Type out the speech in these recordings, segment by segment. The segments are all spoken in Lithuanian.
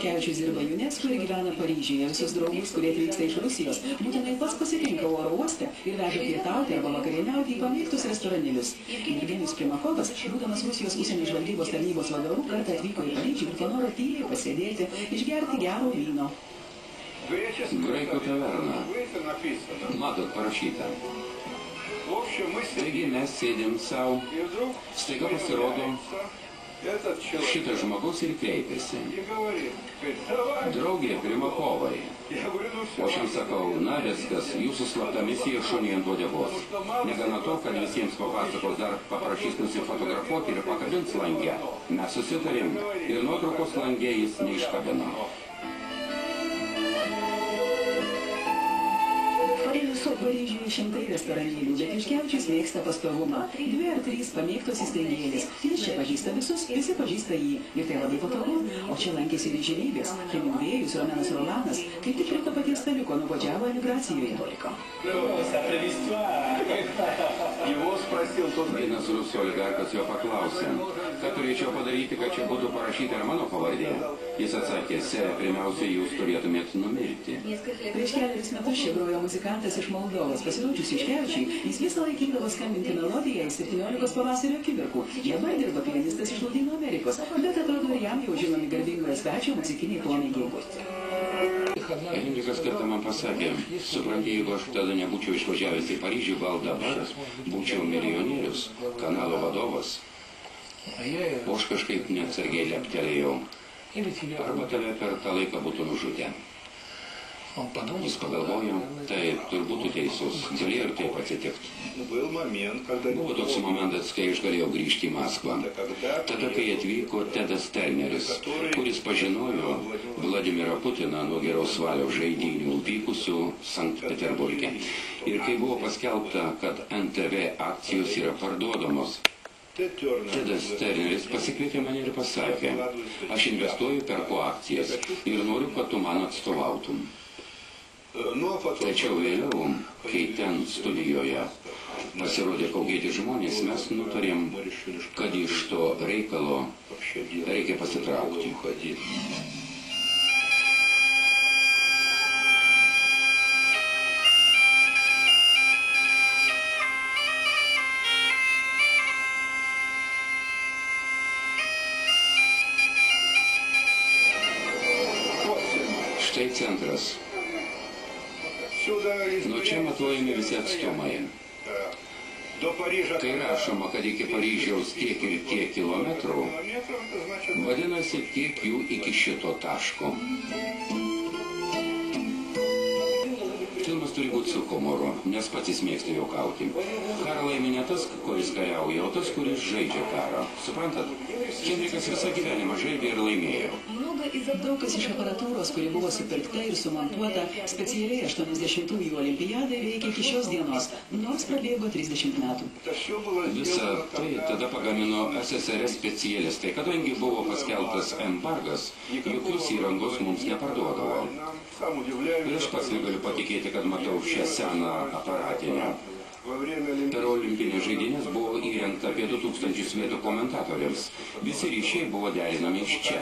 Tiškevičius dirba UNESCO ir gyvena Paryžiuje. Visus draugus, kurie atvyksta iš Rusijos, būtinai pats pasitinka oro uoste ir veža pietauti arba vakarieniauti į pamėgtus restoranėlius. Jevgenijus Primakovas, būdamas Rusijos užsienio žvalgybos tarnybos vadovu, kartą atvyko į Paryžių ir panoro tyliai pasėdėti, išgerti gero vyno. Graikų taverna. Matot, parašyta. Taigi mes sėdėm savo, staiga pasirodo, šitas žmogus ir kreipėsi. Draugė Primakovai. O aš jam sakau, na viskas, jūsų slapta misija šunį ant uodegos. Negana to, kad visiems papasakos, dar paprašys nusifotografuoti ir pakabins langę. Mes susitarėm ir nuotraukos langė jis neiškabino. Paryžiuje šimtai restoranėlių, bet Tiškevičius mėgsta pastovumą. 2 ar 3 pamėgtos įstaigėlės. Jis čia pažįsta visus, visi pažįsta jį. Ir tai labai patogu. O čia lankėsi didžėlybės. Hemingvėjus, Romanas Rolanas, kaip tik prie to paties staliuko nuvažiavo emigracijoje. Vienas rusų oligarkas jo paklausė, ką turėčiau padaryti, kad čia būtų parašyta ir mano pavardė. Jis atsakė, sere, pirmiausia, jūs turėtumėt numirti. Prieš 4 metus čia grojo muzikantas iš Moldovos. Pasirodžius Tiškevičiui, jis visą laikydavo skambinti melodiją į 17 pavasario akimirkų. Dabar dirba pianistas iš Lotynų Amerikos, bet atrodo ir jam jau žinomi garbingojo svečio muzikiniai pomėgiai. Henrikas kartą man pasakė, supranti, jeigu aš tada nebūčiau išvažiavęs į Paryžių, gal dabar būčiau milijonierius, kanalo vadovas. O aš kažkaip neatsargiai leptelėjau. Arba tave per tą laiką būtų nužudę. Jis pagalvojo, tai turbūt teisus, galėjo ir taip atsitikti. Buvo toks momentas, kai aš galėjau grįžti į Maskvą. Tada, kai atvyko Tedas Terneris, kuris pažinojo Vladimirą Putiną nuo geros valios žaidynių vykusių Sankt Peterburge. Ir kai buvo paskelbta, kad NTV akcijos yra parduodamos, Tedas Terneris pasikvietė mane ir pasakė, aš investuoju, perku akcijas ir noriu, kad tu man atstovautum. Tačiau vėliau, kai ten studijoje pasirodė kaugėti žmonės, mes nutarėm, kad iš to reikalo reikia pasitraukti. Štai centras. Nuo čia matuojami visi atstumai. Kai rašoma, kad iki Paryžiaus tiek ir tiek kilometrų, vadinasi tiek jų iki šito taško. Filmas turi būti su humoru, nes patys mėgsta juokauti. Karą laimi ne tas, kuris kariauja, o tas, kuris žaidžia karą. Suprantat? Henrikas visą gyvenimą žaidė ir laimėjo. Daug kas iš aparatūros, kuri buvo supirkta ir sumontuota specialiai 80-ųjų olimpiadai, veikia iki šios dienos, nors prabėgo 30 metų. Visą tai tada pagamino SSRS specialistai, kadangi buvo paskelbtas embargas, jokios įrangos mums neparduodavo. Ir aš pats negaliu patikėti, kad matau šią seną aparatinę. Per olimpinės žaidynės buvo įrengta apie 2000 vietų komentatoriams. Visi ryšiai buvo derinami iš čia.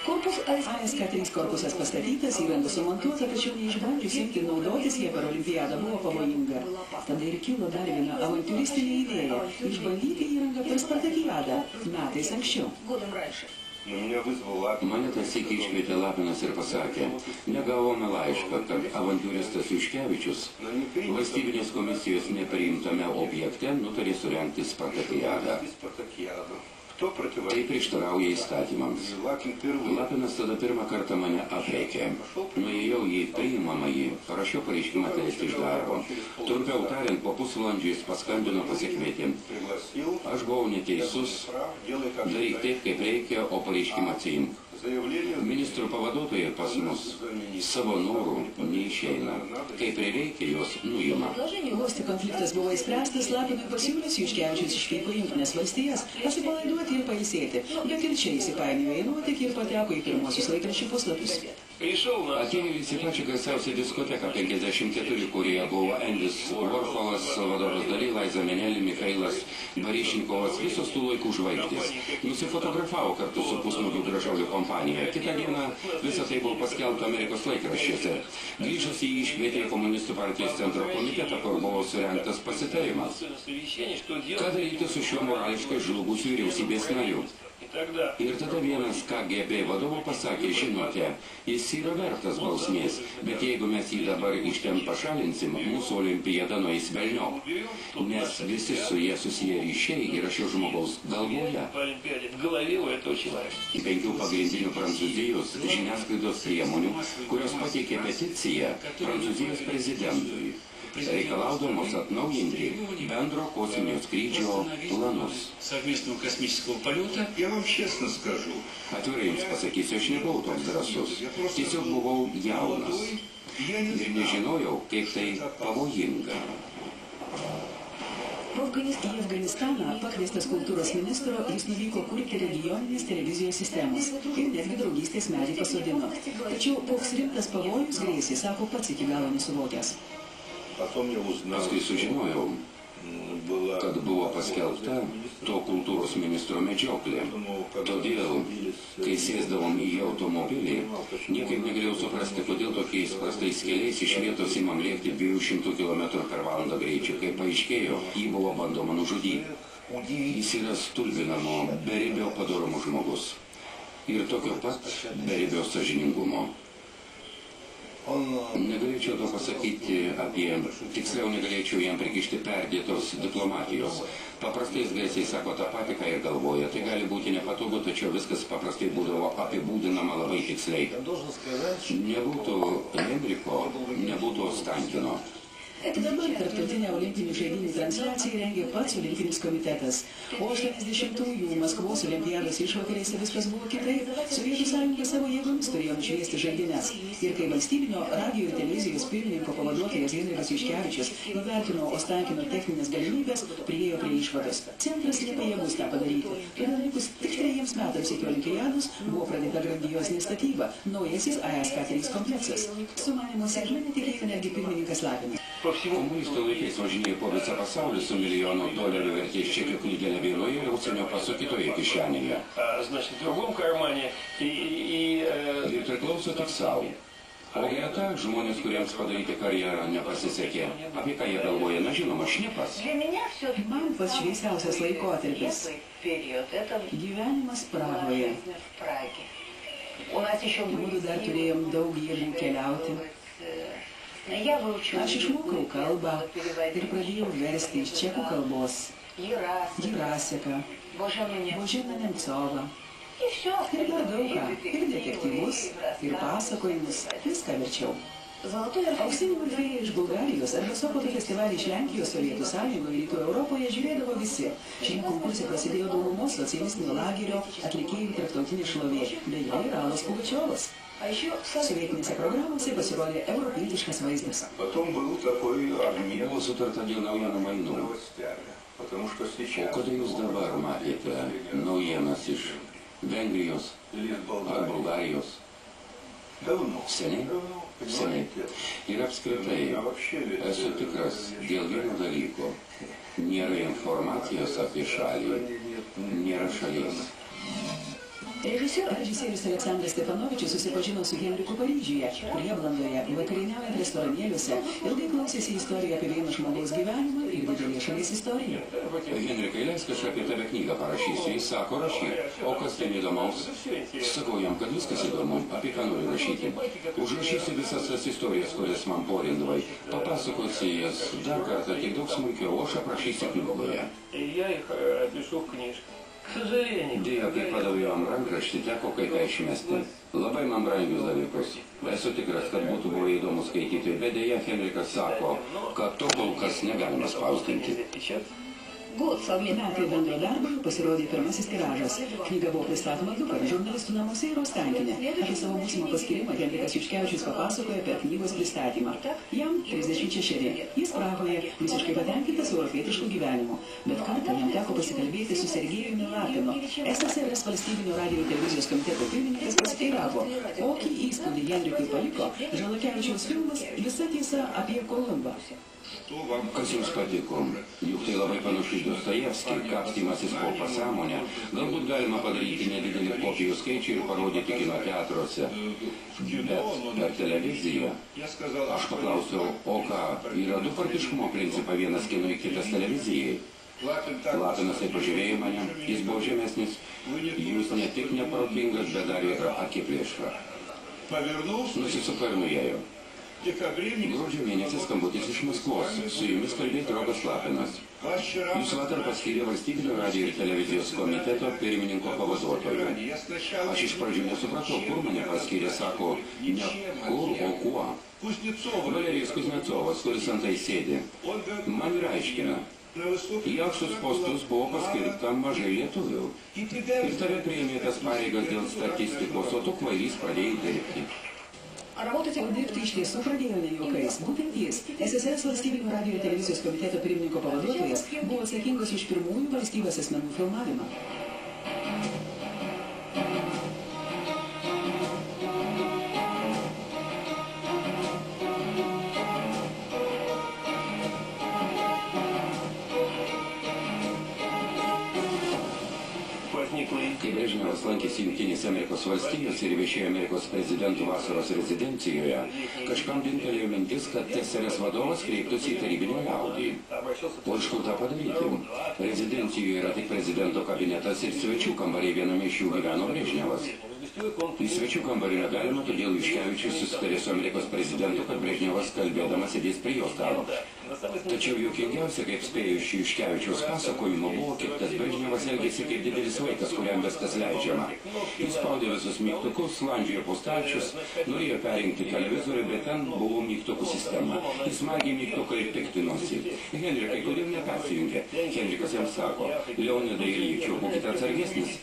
AS-K3 korpusas pastatytas, įranga sumontuota, tačiau neišbandžius imti naudotis jie per olimpiadą buvo pavojinga. Tada ir kilo dar viena avantiūristinė idėja – išbandyti įrangą per Spartakiadą metais anksčiau. Mane tą sykį iškvietė Lapinas ir pasakė, negavome laišką, kad avantiūristas Juškevičius valstybinės komisijos nepriimtame objekte nutarė surengti Spartakiadą. Tai prieštarauja įstatymams. Lapinas tada pirmą kartą mane apreikė. Nuėjau į priimamąjį, parašiau pareiškimą atleisti iš darbo. Trumpiau tariant, po pusvalandžio jis paskambino pasikvietė. Aš buvau neteisus, daryk taip, kaip reikia, o pareiškimą atsiimk. Ministrų pavaduotojai pas mus savo norų neišeina. Kai prireikia, juos nuima. Vos tik konfliktas buvo įspręstas, Lapinui pasiūlys Juškevičius išvyko į Jungtines valstijas, pasipalaiduoti ir pailsėti, bet ir čia įsipainiojo į nuotykį ir pateko į pirmosius laikraščių puslapius. Atėjo į pačią garsiausią diskoteką 54, kurioje buvo Endis Warholas, Salvadoras Dali, Laiza Minelli, Mikhailas Baryšnikovas, visos tų laikų žvaigždės. Nusifotografavo kartu su pusnuogių gražuolių kompanija. Kitą dieną visą tai buvo paskelbta Amerikos laikraščiuose. Grįžus jį iškvietė į Komunistų partijos centro komitetą, kur buvo surengtas pasitarimas. Ką daryti su šiuo morališkai žlugusiu vyriausybės nariu? Ir tada vienas KGB vadovo pasakė, žinote, jis yra vertas bausmės, bet jeigu mes jį dabar iš ten pašalinsim, mūsų olimpiada nueis velniop, nes visi su jie susiję ryšiai yra šio žmogaus galvoje. 5 pagrindinių Prancūzijos žiniasklaidos priemonių, kurios pateikė peticiją Prancūzijos prezidentui, reikalaudamos atnaujinti bendro kosminio skrydžio planus. Atvirai jums pasakysiu, aš nebuvau toks drąsus. Tiesiog buvau jaunas. Ir nežinojau, kaip tai pavojinga. Į Afganistaną pakviestas kultūros ministro, jis nuvyko kurti regioninės televizijos sistemos ir netgi draugystės medį pasodino. Tačiau koks rimtas pavojus grėsė, sako pats iki galo nesuvokęs. Paskui sužinojau, kad buvo paskelbta to kultūros ministro medžioklė. Todėl, kai sėsdavom į automobilį, niekaip negalėjau suprasti, kodėl tokiais prastais keliais iš vietos imam lėkti 200 km/h greičiu. Kai paaiškėjo, jį buvo bandoma nužudyti. Jis yra stulbinamo, beribio padorumo žmogus. Ir tokio pat beribio sąžiningumo. Negalėčiau to pasakyti apie, tiksliau negalėčiau jam prikišti perdėtos diplomatijos. Paprastai jis garsiai sako tą patį, ką ir galvoja. Tai gali būti nepatogu, tačiau viskas paprastai būdavo apibūdinama labai tiksliai. Nebūtų Henriko, nebūtų Ostankino. Dabar tarptautinę olimpinių žaidynių transliaciją rengė pats olimpinis komitetas. O 80-ųjų Maskvos olimpiados išvakarėse viskas buvo kitaip. Sovietų sąjunga savo jėgomis turėjo nušviesti žaidynes. Ir kai valstybinio radijo ir televizijos pirmininko pavaduotojas Henrikas Juškevičius įvertino Ostankino techninės galimybės, priėjo prie išvados. Centras nepajėgus tą padaryti. Todėl likus tik 3 metams iki olimpiados buvo pradėta grandiozinė statyba, naujasis AS-4 kompleksas. Sumanymo sėkme netikėjo netgi pirmininkas Lapinas. Komunistų laikais važinėjo po visą pasaulį su $1 000 000 vertės čekio knygelė vienoje ir užsienio paso kitoje kišenėje. Ir priklauso tik savo. O greta žmonės, kuriems padaryti karjerą nepasisekė. Apie ką jie galvoja, na žinoma, šnipas. Man pats šviesiausias laikotarpis. Gyvenimas Prahoje. Mudu dar turėjom daug jėgų keliauti. Aš išmokau kalbą ir pradėjau versti iš čekų kalbos Jiraseką, Božena Nemcovą. Ir dar daug ką, ir detektyvus, ir pasakojimus, viską verčiau. Auksinį Orfėją iš Bulgarijos arba Sopoto festivalį iš Lenkijos, Sovietų sąjungoje, Rytų Europoje žiūrėdavo visi. Šiame konkurse prasidėjo daugumos socialistinio lagerio atlikėjų tarptautinė šlovė, bei jo ir Alas Pugačiovas. Sovietinėse programose pasirodė europietiškas vaizdas. Buvo sutarta dėl naujienų mainų. O kada jūs dabar matėte naujienas iš Vengrijos ar Bulgarijos? Seniai? Seniai. Ir apskritai, esu tikras dėl vieno dalyko. Nėra informacijos apie šalį, nėra šalies. Režisierius Aleksandras Stefanovičius susipažino su Henriku Paryžiuje, Prieblandoje, vakarieniaujant restoranėliuose, ilgai klausėsi istoriją apie vieno žmogaus gyvenimą ir didelį šalies istoriją. Henrikai, leisk, aš apie tave knygą parašysiu. Jis sako, rašyk. O kas ten įdomaus? Sakau jam, kad viskas įdomu. Apie ką nori rašyti? Užrašysiu visas tas istorijas, kurias man porindavai. Papasakosiu jas dar kartą, tik daug smulkiau, o aš aprašysiu knygoje. Dėja, kai padaviau jam rankraštį, teko kai ką išmesti. Labai man brangius dalykus. Esu tikras, kad būtų buvo įdomu skaityti, bet dėja Henrikas sako, kad to kol kas negalima spausdinti. Metai bendro darbui pasirodė pirmasis tiražas. Knyga buvo pristatoma dukart žurnalistų namuose ir Ostankine. Apie savo būsimą paskyrimą Henrikas Juškevičius papasakojo per knygos pristatymą. Jam 36. Jis Prahoje, visiškai patenkintas europietiškų gyvenimų. Bet kartą jam teko pasikalbėti su Sergejumi Lapinu. SSRS valstybinio radijo ir televizijos komiteto pirmininkas pasiteiravo, kokį įspūdį Henrikui paliko Žalakevičiaus filmas Visa tiesa apie Kolumbą. Kas jums patiko? Juk tai labai panašu į Dostojevskį, kapstymasis po pasąmonę. Galbūt galima padaryti nedidelį kopijų skaičių ir parodyti kino teatruose. Bet per televiziją aš paklausiau, o ką, yra du partiškumo principai, vienas kinui, kitas televizijai. Lapinas tai pažiūrėjo mane, jis buvo žemesnis. Jūs ne tik neprotingas, bet dar ir akiplėška. Nusisuko ir nuėjo. Gruodžio mėnesį skambutis iš Maskvos. Su jumis kalbėti Rokas Lapinas. Jūs vakar paskyrė valstybinio radijo ir televizijos komiteto pirmininko pavaduotoju. Aš iš pradžių nesupratau, kur mane paskyrė, sako, ne kur, o kuo. Valerijus Kuznecovas, kuris antai sėdi, man ir aiškina. Į aukštus postus buvo paskirta mažai lietuvių. Ir tave priėmė tas pareigas dėl statistikos, o tu kvailys pradėjai dirbti. O dirbti iš tiesų pradėjo ne juokais. Būtent jis, SSRS valstybinio radijo ir televizijos komiteto pirmininko pavaduotojas, buvo atsakingas už pirmųjų valstybės asmenų filmavimą. Kai Brežnevas lankėsi Jungtinėse Amerikos valstijose ir viešėjo Amerikos prezidentų vasaros rezidencijoje, kažkam dintelėjo mintis, kad TSRS vadovas kreiptųsi į tarybinį liaudį. O iš kur tą padaryti? Rezidencijoje yra tik prezidento kabinetas ir svečių kambariai, viename iš jų gyveno Brežnevas. Į svečių kambarį negalima, todėl Juškevičius susitarė su Amerikos prezidentu, kad Brežnevas kalbėdamas sėdės prie jo stalo. Tačiau juokingiausia, kaip spėjo iš Juškevičiaus pasakojimo, buvo, kaip tas Brežnevas elgėsi kaip didelis vaikas, kuriam viskas leidžiama. Jis spaudė visus mygtukus, landžiojo po stalčius, norėjo perrinkti televizorių, bet ten buvo mygtukų sistema. Jis smagiai mygtuką ir piktinosi. Henrikai, kodėl nepersijungė? Henrikas jam sako, Leonidai ir Ryčiau, būkite atsargesnis.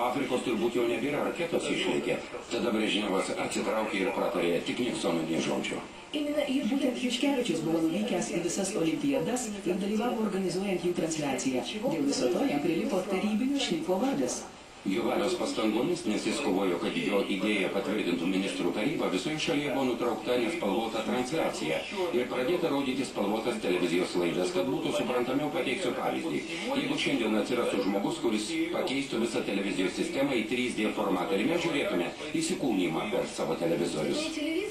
Afrikos turbūt jau nebėra, raketos išleikė. Tada Brežnevas atsitraukė ir pratarė, tik Niksonui nė žodžio. Būtent Juškevičius buvo nuvykęs į visas olimpiadas ir dalyvavo organizuojant jų transliaciją. Dėl viso to jam prilipo tarybinio šnipo vardas. Jo valios pastangomis, nes jis kovojo, kad jo idėja patvirtintų ministrų taryba, visoje šalyje buvo nutraukta nespalvota transliacija ir pradėta rodyti spalvotas televizijos laidas, kad būtų suprantamiau. Pateiksiu pavyzdį. Jeigu šiandien atsirastų žmogus, kuris pakeistų visą televizijos sistemą į 3D formatą ir mes žiūrėtume įsikūnymą per savo televizorius.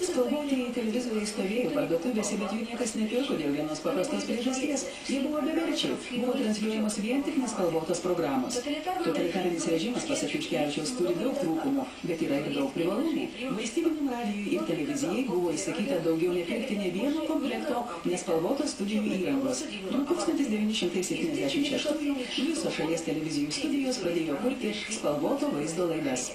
Spalvotieji televizoriai stovėjo parduotuvėse, bet jų niekas nepirko dėl vienos paprastos priežasties. Jie buvo beverčiai, buvo transliuojamos vien tik nespalvotos programos. Totalitarinis režimas, pasak Juškevičiaus, turi daug trūkumų, bet yra ir daug privalumų. Valstybiniam radijui ir televizijai buvo įsakyta daugiau nepirkti ne vieno komplekto nespalvotos studijų įrangos. Nuo 1976 visos šalies televizijų studijos pradėjo kurti spalvoto vaizdo laidas.